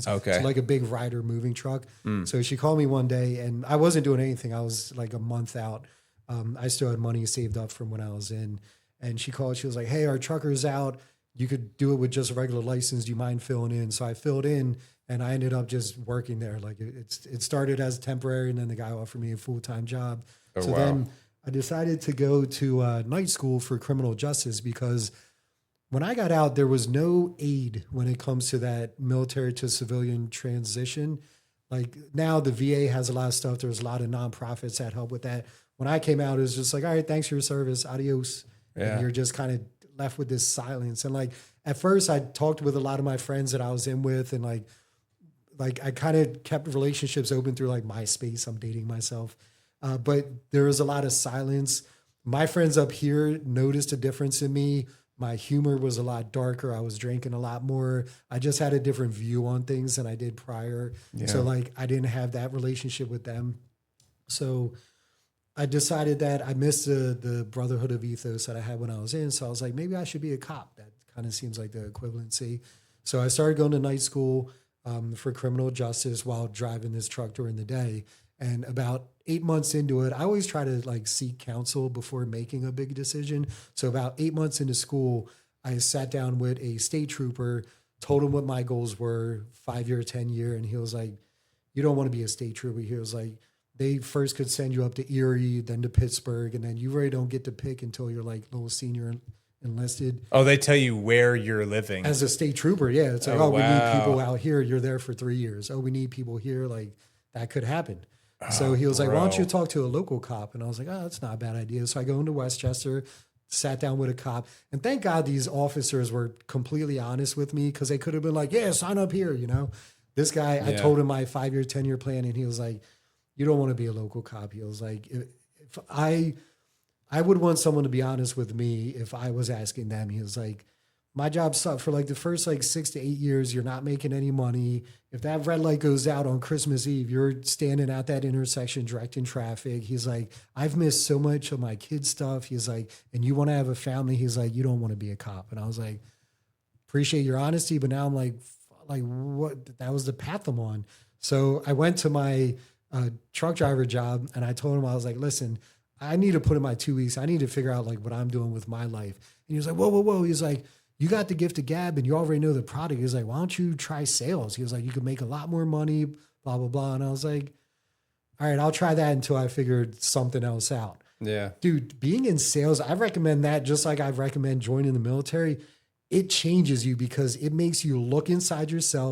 Okay. So like a big Ryder moving truck. So she called me one day and I wasn't doing anything. I was like a month out. I still had money saved up from when I was in. And she called, she was like, hey, our trucker's out. You could do it with just a regular license. Do you mind filling in? So I filled in and I ended up just working there. Like it started as temporary and then the guy offered me a full-time job. Oh, so wow. then I decided to go to night school for criminal justice because when I got out, there was no aid when it comes to that military to civilian transition. Like now the VA has a lot of stuff. There's a lot of nonprofits that help with that. When I came out, it was just like, all right, thanks for your service. Adios. Yeah. And you're just kind of left with this silence. And like, at first I talked with a lot of my friends that I was in with and like I kind of kept relationships open through like MySpace. I'm dating myself. But there was a lot of silence. My friends up here noticed a difference in me. My humor was a lot darker. I was drinking a lot more. I just had a different view on things than I did prior. Yeah. So like I didn't have that relationship with them. So I decided that I missed the brotherhood of ethos that I had when I was in. So I was like, maybe I should be a cop. That kind of seems like the equivalency. So I started going to night school for criminal justice while driving this truck during the day. And about 8 months into it, I always try to like seek counsel before making a big decision. So about 8 months into school, I sat down with a state trooper, told him what my goals were, 5-year, 10-year. And he was like, you don't want to be a state trooper. He was like, they first could send you up to Erie, then to Pittsburgh. And then you really don't get to pick until you're like little senior enlisted. Oh, they tell you where you're living. As a state trooper, yeah. It's like, Oh, we need wow. people out here. You're there for 3 years. Oh, we need people here. Like that could happen. So he was like, why don't you talk to a local cop? And I was like, oh, that's not a bad idea. So I go into Westchester, sat down with a cop. And thank God these officers were completely honest with me because they could have been like, yeah, sign up here, you know. This guy, I told him my 5-year, 10-year plan, and he was like, you don't want to be a local cop. He was like, if I would want someone to be honest with me if I was asking them. He was like, my job sucked for like the first like 6 to 8 years. You're not making any money. If that red light goes out on Christmas Eve, you're standing at that intersection directing traffic. He's like, I've missed so much of my kids' stuff. He's like, and you want to have a family. He's like, you don't want to be a cop. And I was like, appreciate your honesty. But now I'm like what? That was the path I'm on. So I went to my truck driver job and I told him, I was like, listen, I need to put in my 2 weeks. I need to figure out like what I'm doing with my life. And he was like, whoa. He's like, you got the gift of gab and you already know the product. He's like, why don't you try sales? He was like, you could make a lot more money, blah, blah, blah. And I was like, all right, I'll try that until I figured something else out. Yeah. Dude, being in sales, I recommend that just like I recommend joining the military. It changes you because it makes you look inside yourself.